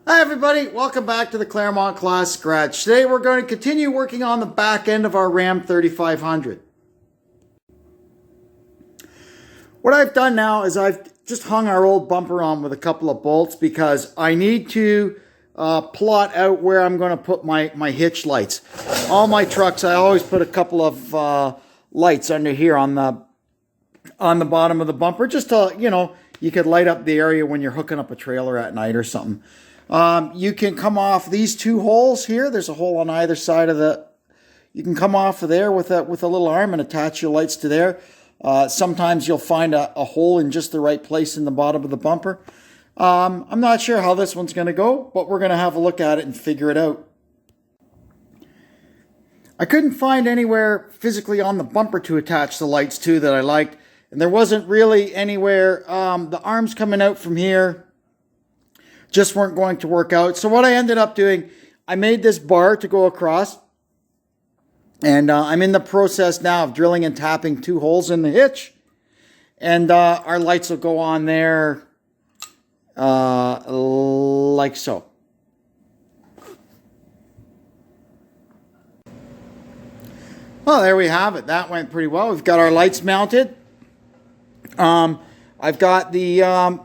Hi everybody, welcome back to the Claremont Classic Garage. Today we're going to continue working on the back end of our Ram 3500. What I've done now is I've just hung our old bumper on with a couple of bolts because I need to plot out where I'm going to put my hitch lights. All my trucks, I always put a couple of lights under here on the bottom of the bumper, just to, you could light up the area when you're hooking up a trailer at night or something. You can come off these two holes here. There's a hole on either side of you can come off of there with a little arm and attach your lights to there. Sometimes you'll find a hole in just the right place in the bottom of the bumper. I'm not sure how this one's going to go, but we're going to have a look at it and figure it out. I couldn't find anywhere physically on the bumper to attach the lights to that I liked, and there wasn't really anywhere. The arms coming out from here just weren't going to work out. So what I ended up doing, I made this bar to go across, and I'm in the process now of drilling and tapping two holes in the hitch, and our lights will go on there like so. Well, there we have it. That went pretty well. We've got our lights mounted. I've got the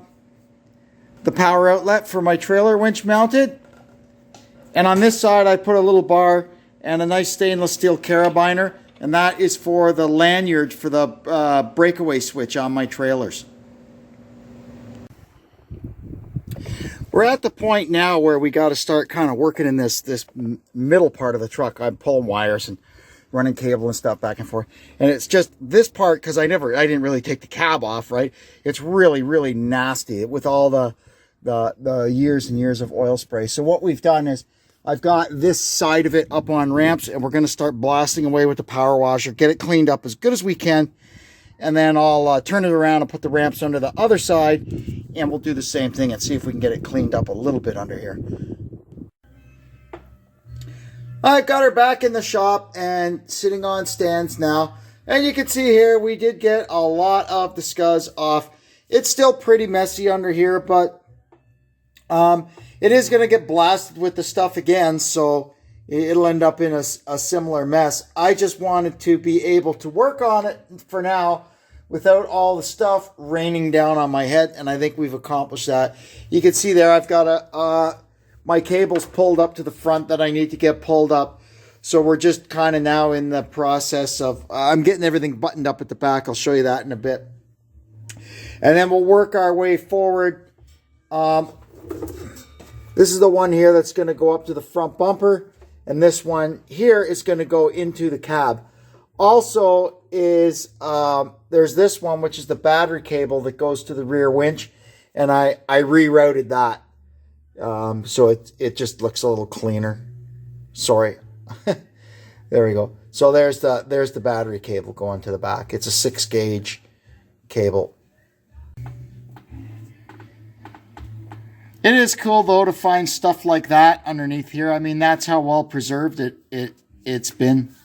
power outlet for my trailer winch mounted. And on this side, I put a little bar and a nice stainless steel carabiner. And that is for the lanyard for the breakaway switch on my trailers. We're at the point now where we got to start kind of working in this middle part of the truck. I'm pulling wires and running cable and stuff back and forth. And it's just this part, because I didn't really take the cab off, right? It's really, really nasty with all the years and years of oil spray. So what we've done is I've got this side of it up on ramps, and we're going to start blasting away with the power washer, get it cleaned up as good as we can. And then I'll turn it around and put the ramps under the other side, and we'll do the same thing and see if we can get it cleaned up a little bit under here. I got her back in the shop and sitting on stands now. And you can see here, we did get a lot of the scuzz off. It's still pretty messy under here, but it is going to get blasted with the stuff again, so it'll end up in a similar mess. I just wanted to be able to work on it for now without all the stuff raining down on my head, and I think we've accomplished that. You can see there I've got my cable's pulled up to the front that I need to get pulled up. So we're just kind of now in the process of, I'm getting everything buttoned up at the back. I'll show you that in a bit. And then we'll work our way forward. This is the one here that's going to go up to the front bumper. And this one here is going to go into the cab. Also is, there's this one, which is the battery cable that goes to the rear winch. And I rerouted that. So it just looks a little cleaner. Sorry. There we go. So there's the battery cable going to the back. It's a 6-gauge cable. It is cool though to find stuff like that underneath here. I mean, that's how well preserved it's been.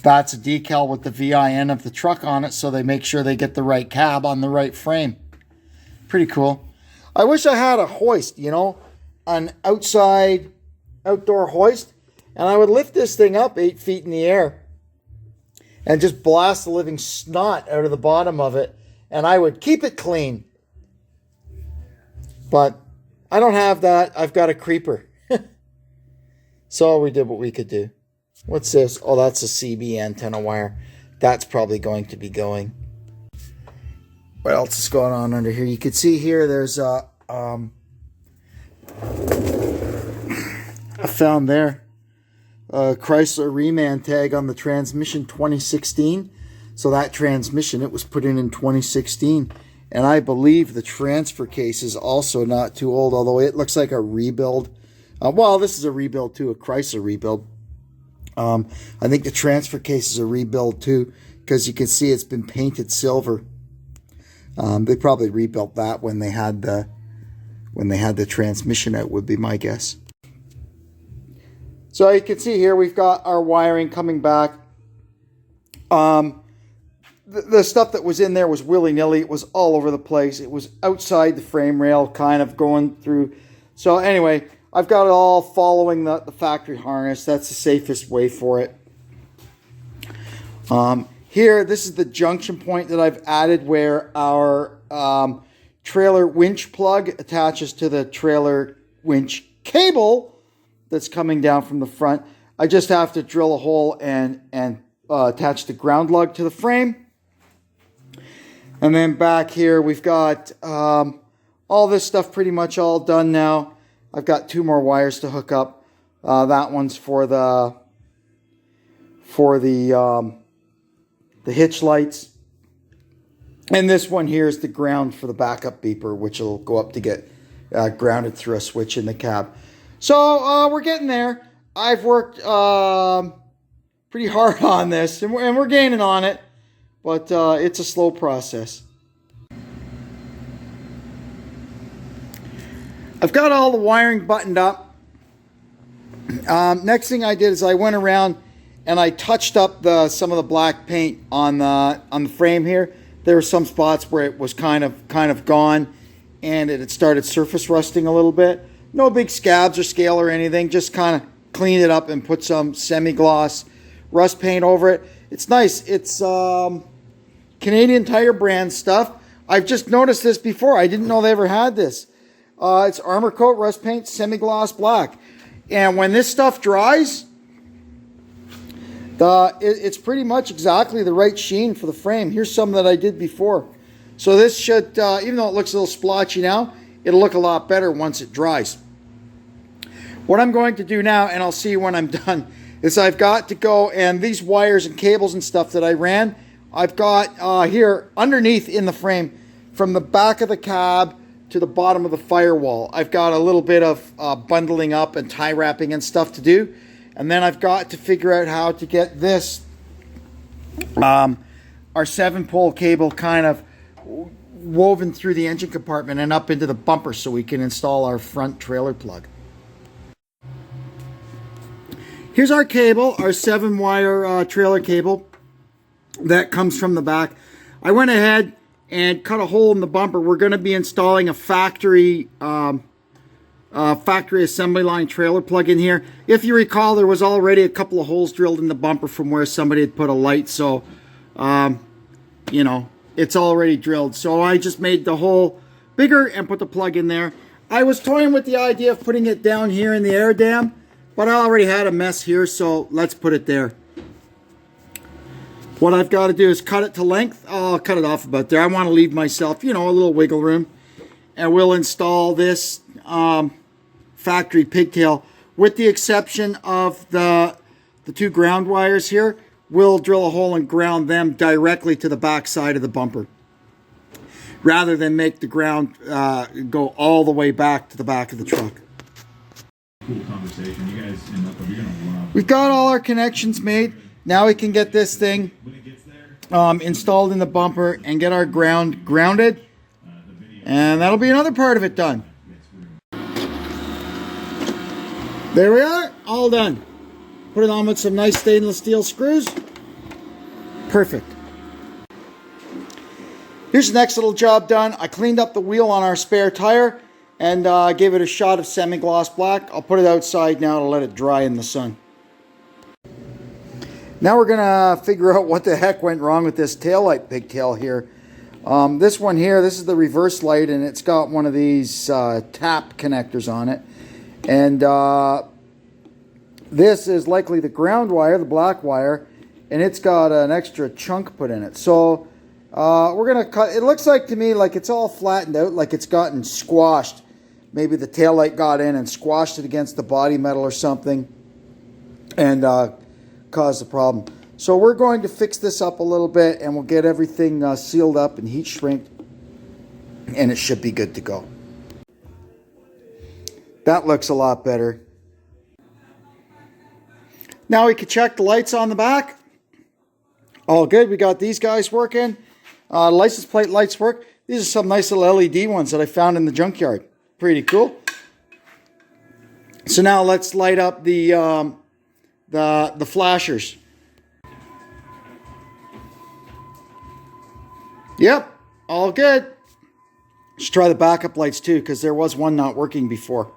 That's a decal with the VIN of the truck on it, so they make sure they get the right cab on the right frame. Pretty cool. I wish I had a hoist, an outdoor hoist, and I would lift this thing up 8 feet in the air and just blast the living snot out of the bottom of it, and I would keep it clean. But I don't have that. I've got a creeper. So we did what we could do. What's this? Oh, that's a CB antenna wire. That's probably going to be going. What else is going on under here? You can see here there's I found there a Chrysler reman tag on the transmission 2016. So that transmission, it was put in 2016. And I believe the transfer case is also not too old, although it looks like a rebuild. Well, this is a rebuild too, a Chrysler rebuild. I think the transfer case is a rebuild too, because you can see it's been painted silver. They probably rebuilt that when they had the transmission out, would be my guess. So you can see here we've got our wiring coming back. The stuff that was in there was willy-nilly. It was all over the place. It was outside the frame rail, kind of going through So anyway, I've got it all following the factory harness. That's the safest way for it. Here, this is the junction point that I've added where our trailer winch plug attaches to the trailer winch cable that's coming down from the front. I just have to drill a hole and attach the ground lug to the frame. And then back here, we've got all this stuff pretty much all done now. I've got 2 more wires to hook up. That one's for the hitch lights. And this one here is the ground for the backup beeper, which will go up to get grounded through a switch in the cab. So we're getting there. I've worked pretty hard on this, and we're gaining on it, but it's a slow process. I've got all the wiring buttoned up. Next thing I did is I went around and I touched up some of the black paint on the frame here. There were some spots where it was kind of gone, and it had started surface rusting a little bit. No big scabs or scale or anything. Just kind of cleaned it up and put some semi-gloss rust paint over it. It's nice. It's Canadian Tire brand stuff. I've just noticed this before. I didn't know they ever had this. It's Armor Coat Rust Paint Semi-Gloss Black. And when this stuff dries, it's pretty much exactly the right sheen for the frame. Here's some that I did before. So this should, even though it looks a little splotchy now, it'll look a lot better once it dries. What I'm going to do now, and I'll see you when I'm done, is I've got to go, and these wires and cables and stuff that I ran, I've got here underneath in the frame, from the back of the cab to the bottom of the firewall. I've got a little bit of bundling up and tie wrapping and stuff to do. And then I've got to figure out how to get this, our 7-pole cable kind of woven through the engine compartment and up into the bumper so we can install our front trailer plug. Here's our cable, our 7-wire trailer cable that comes from the back. I went ahead and cut a hole in the bumper. We're going to be installing a factory assembly line trailer plug in here. If you recall, there was already a couple of holes drilled in the bumper from where somebody had put a light, so you know, it's already drilled. So I just made the hole bigger and put the plug in there. I was toying with the idea of putting it down here in the air dam, but I already had a mess here, so let's put it there. What I've got to do is cut it to length. I'll cut it off about there. I want to leave myself, you know, a little wiggle room. And we'll install this factory pigtail, with the exception of the 2 ground wires here. We'll drill a hole and ground them directly to the back side of the bumper, rather than make the ground go all the way back to the back of the truck. Cool conversation. You guys end up, you're gonna love. We've got all our connections made. Now we can get this thing installed in the bumper and get our ground grounded. And that'll be another part of it done. There we are, all done. Put it on with some nice stainless steel screws. Perfect. Here's the next little job done. I cleaned up the wheel on our spare tire and gave it a shot of semi-gloss black. I'll put it outside now to let it dry in the sun. Now we're gonna figure out what the heck went wrong with this taillight pigtail here. This one here, this is the reverse light, and it's got one of these tap connectors on it. And this is likely the ground wire, the black wire, and it's got an extra chunk put in it. So we're gonna cut, it looks like to me like it's all flattened out, like it's gotten squashed. Maybe the taillight got in and squashed it against the body metal or something and caused the problem. So we're going to fix this up a little bit, and we'll get everything sealed up and heat shrinked, and it should be good to go. That looks a lot better. Now we can check the lights on the back. All good. We got these guys working. License plate lights work. These are some nice little LED ones that I found in the junkyard. Pretty cool. So now let's light up the flashers. Yep, all good. Let's try the backup lights too, because there was one not working before.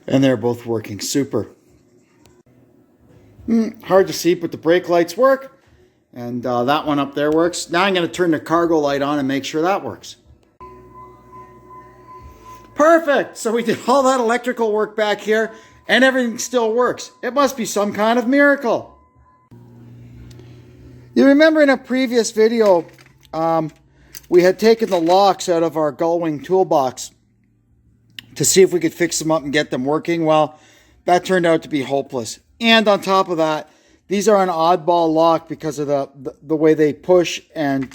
And they're both working super. Hard to see, but the brake lights work. And that one up there works. Now I'm going to turn the cargo light on and make sure that works. Perfect! So we did all that electrical work back here, and everything still works. It must be some kind of miracle. You remember in a previous video, we had taken the locks out of our Gullwing toolbox to see if we could fix them up and get them working. Well, that turned out to be hopeless. And on top of that, these are an oddball lock because of the way they push. And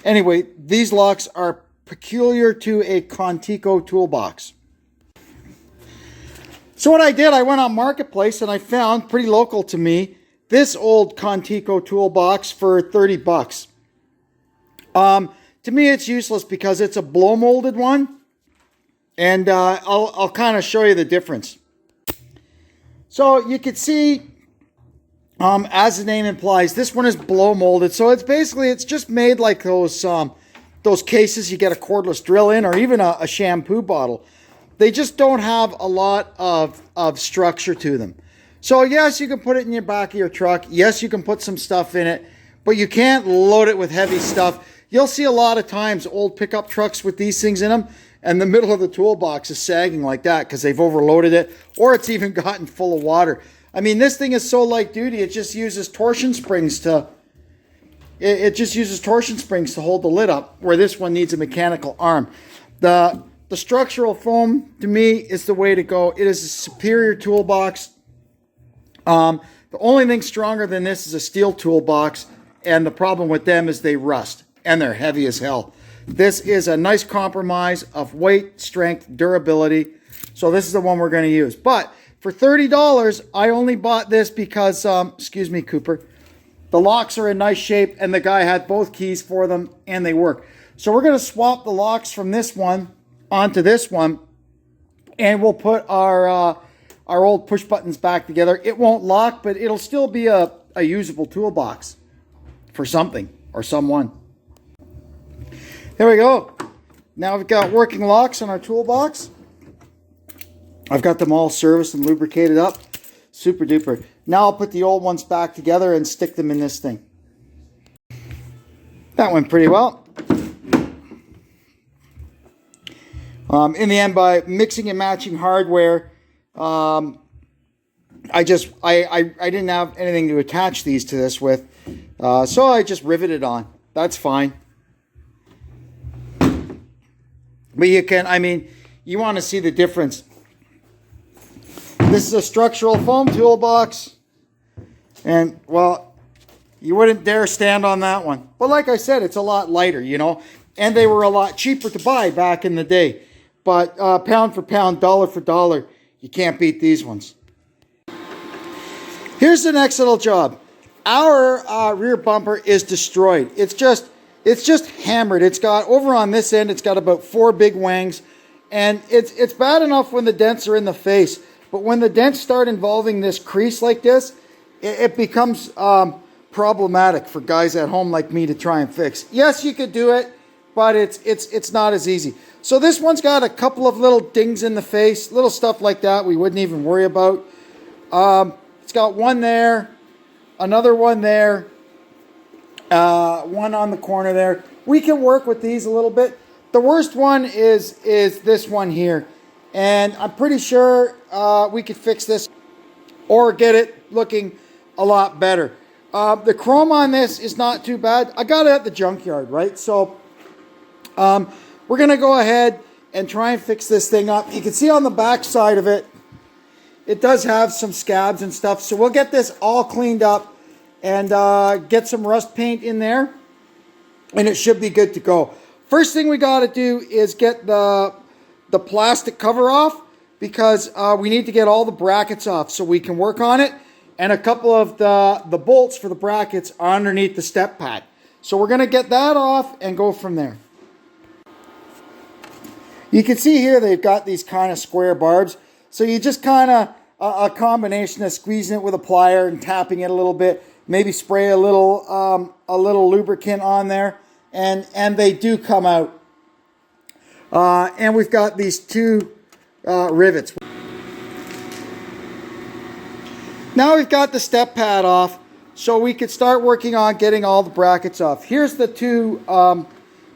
anyway, these locks are peculiar to a Contico toolbox. So what I did, I went on Marketplace and I found, pretty local to me, this old Contico toolbox for 30 bucks. To me, it's useless because it's a blow molded one. And I'll kind of show you the difference. So you can see, as the name implies, this one is blow molded. So it's basically, it's just made like those cases you get a cordless drill in, or even a shampoo bottle. They just don't have a lot of structure to them. So yes, you can put it in your back of your truck. Yes, you can put some stuff in it, but you can't load it with heavy stuff. You'll see a lot of times old pickup trucks with these things in them, and the middle of the toolbox is sagging like that because they've overloaded it, or it's even gotten full of water. I mean, this thing is so light duty, it just uses torsion springs to hold the lid up, where this one needs a mechanical arm. The structural foam, to me, is the way to go. It is a superior toolbox. The only thing stronger than this is a steel toolbox, and the problem with them is they rust, and they're heavy as hell. This is a nice compromise of weight, strength, durability. So this is the one we're going to use. But for $30, I only bought this because, excuse me, Cooper, the locks are in nice shape, and the guy had both keys for them, and they work. So we're going to swap the locks from this one onto this one, and we'll put our old push buttons back together. It won't lock, but it'll still be a usable toolbox for something or someone. There we go. Now we've got working locks on our toolbox. I've got them all serviced and lubricated up. Super duper. Now I'll put the old ones back together and stick them in this thing. That went pretty well. In the end, by mixing and matching hardware, I didn't have anything to attach these to this with, so I just riveted on. That's fine. But you can, I mean, you want to see the difference. This is a structural foam toolbox, and, well, you wouldn't dare stand on that one. But like I said, it's a lot lighter, you know, and they were a lot cheaper to buy back in the day. But pound for pound, dollar for dollar, you can't beat these ones. Here's the next little job. Our rear bumper is destroyed. It's just hammered. It's got, over on this end, it's got about 4 big wangs. And it's bad enough when the dents are in the face. But when the dents start involving this crease like this, it becomes problematic for guys at home like me to try and fix. Yes, you could do it, but it's not as easy. So this one's got a couple of little dings in the face, little stuff like that we wouldn't even worry about. It's got one there, another one there, one on the corner there. We can work with these a little bit. The worst one is this one here. And I'm pretty sure we could fix this or get it looking a lot better. The chrome on this is not too bad. I got it at the junkyard, right? So we're going to go ahead and try and fix this thing up. You can see on the back side of it, it does have some scabs and stuff. So we'll get this all cleaned up and get some rust paint in there, and it should be good to go. First thing we got to do is get the plastic cover off, because we need to get all the brackets off so we can work on it. And a couple of the bolts for the brackets are underneath the step pad. So we're going to get that off and go from there. You can see here they've got these kind of square barbs. So you just kind of, a combination of squeezing it with a plier and tapping it a little bit. Maybe spray a little lubricant on there. And they do come out. And we've got these 2 rivets. Now we've got the step pad off, so we could start working on getting all the brackets off. Here's the two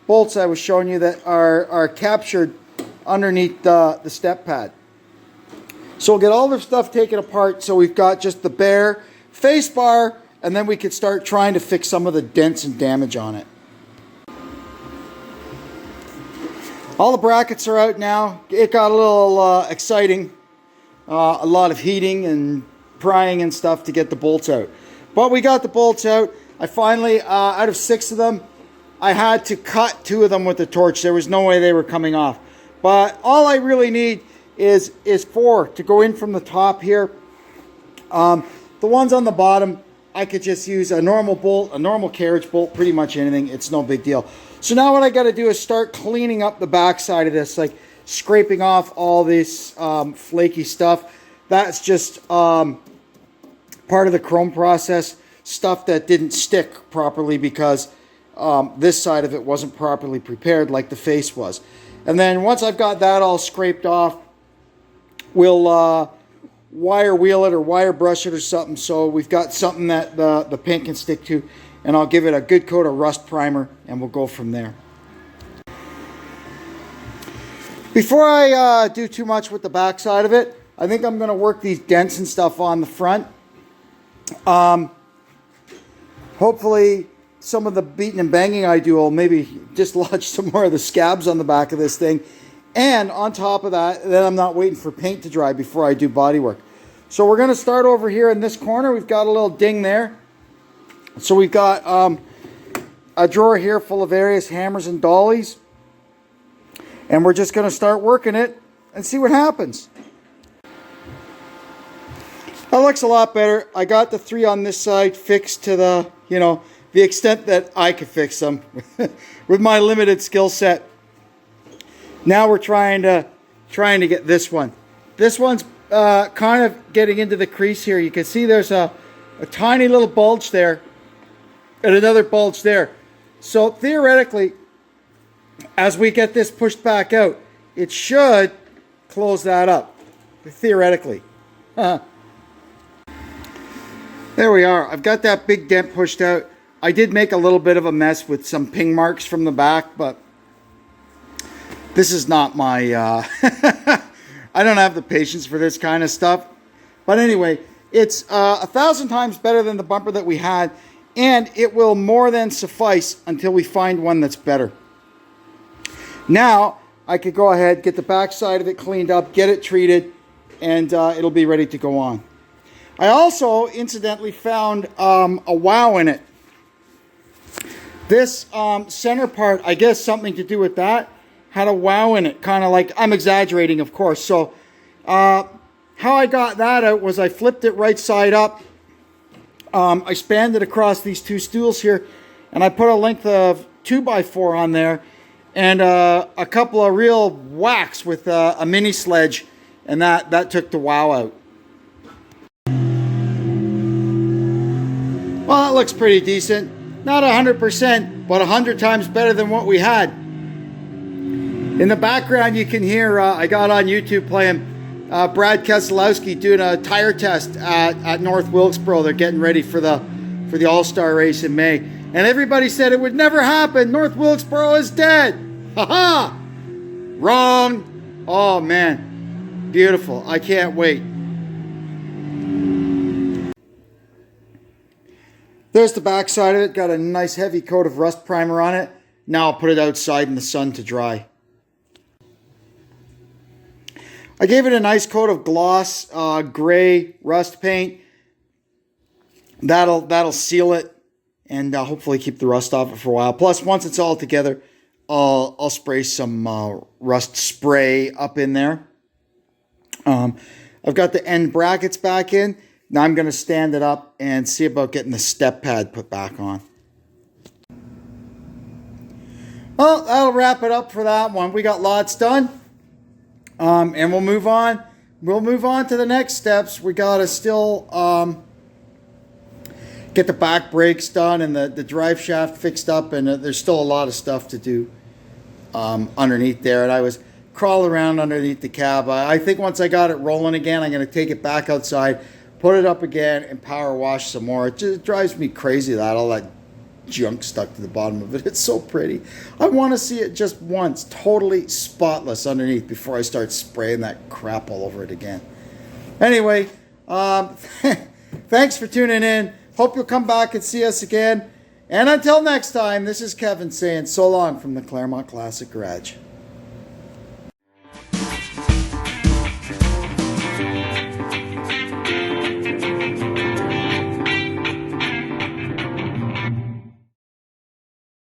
bolts I was showing you that are captured underneath the step pad. So we'll get all the stuff taken apart, so we've got just the bare face bar, and then we could start trying to fix some of the dents and damage on it. All the brackets are out now. It got a little exciting. A lot of heating and prying and stuff to get the bolts out. But we got the bolts out. I finally, out of 6 of them, I had to cut 2 of them with the torch. There was no way they were coming off. But all I really need is 4 to go in from the top here. The ones on the bottom, I could just use a normal bolt, a normal carriage bolt, pretty much anything. It's no big deal. So now what I got to do is start cleaning up the back side of this, like scraping off all this flaky stuff. That's just part of the chrome process, stuff that didn't stick properly because this side of it wasn't properly prepared like the face was. And then once I've got that all scraped off, we'll wire wheel it or wire brush it or something, so we've got something that the paint can stick to, and I'll give it a good coat of rust primer and we'll go from there. Before I do too much with the back side of it, I think I'm going to work these dents and stuff on the front. Hopefully some of the beating and banging I do will maybe dislodge some more of the scabs on the back of this thing. And on top of that, then I'm not waiting for paint to dry before I do body work. So we're going to start over here in this corner. We've got a little ding there. So we've got a drawer here full of various hammers and dollies. And we're just going to start working it and see what happens. That looks a lot better. I got the 3 on this side fixed to the, the extent that I could fix them with my limited skill set. Now we're trying to get this one. This one's kind of getting into the crease here. You can see there's a tiny little bulge there and another bulge there. So theoretically, as we get this pushed back out, it should close that up. Theoretically. There we are. I've got that big dent pushed out. I did make a little bit of a mess with some ping marks from the back, but this is not my, I don't have the patience for this kind of stuff. But anyway, it's 1,000 times better than the bumper that we had, and it will more than suffice until we find one that's better. Now, I could go ahead, get the back side of it cleaned up, get it treated, and it'll be ready to go on. I also, incidentally, found a wow in it. This center part, I guess something to do with that, had a wow in it, kind of like, I'm exaggerating, of course. So how I got that out was I flipped it right side up. I spanned it across these 2 stools here, and I put a length of 2x4 on there, and a couple of real whacks with a mini sledge, and that took the wow out. Well, that looks pretty decent. Not 100%, but 100 times better than what we had. In the background, you can hear, I got on YouTube playing Brad Keselowski doing a tire test at North Wilkesboro. They're getting ready for the All-Star race in May. And everybody said it would never happen. North Wilkesboro is dead. Ha-ha! Wrong. Oh, man. Beautiful. I can't wait. There's the back side of it. Got a nice heavy coat of rust primer on it. Now I'll put it outside in the sun to dry. I gave it a nice coat of gloss gray rust paint. That'll seal it and hopefully keep the rust off it for a while. Plus, once it's all together, I'll spray some rust spray up in there. I've got the end brackets back in. Now I'm going to stand it up and see about getting the step pad put back on. Well, that'll wrap it up for that one. We got lots done. And we'll move on. We'll move on to the next steps. We got to still get the back brakes done and the drive shaft fixed up. And there's still a lot of stuff to do underneath there. And I was crawling around underneath the cab. I think once I got it rolling again, I'm going to take it back outside, put it up again, and power wash some more. It just drives me crazy that all that junk stuck to the bottom of it. It's so pretty. I want to see it just once, totally spotless underneath before I start spraying that crap all over it again. Anyway, thanks for tuning in. Hope you'll come back and see us again. And until next time, this is Kevin saying so long from the Claremont Classic Garage.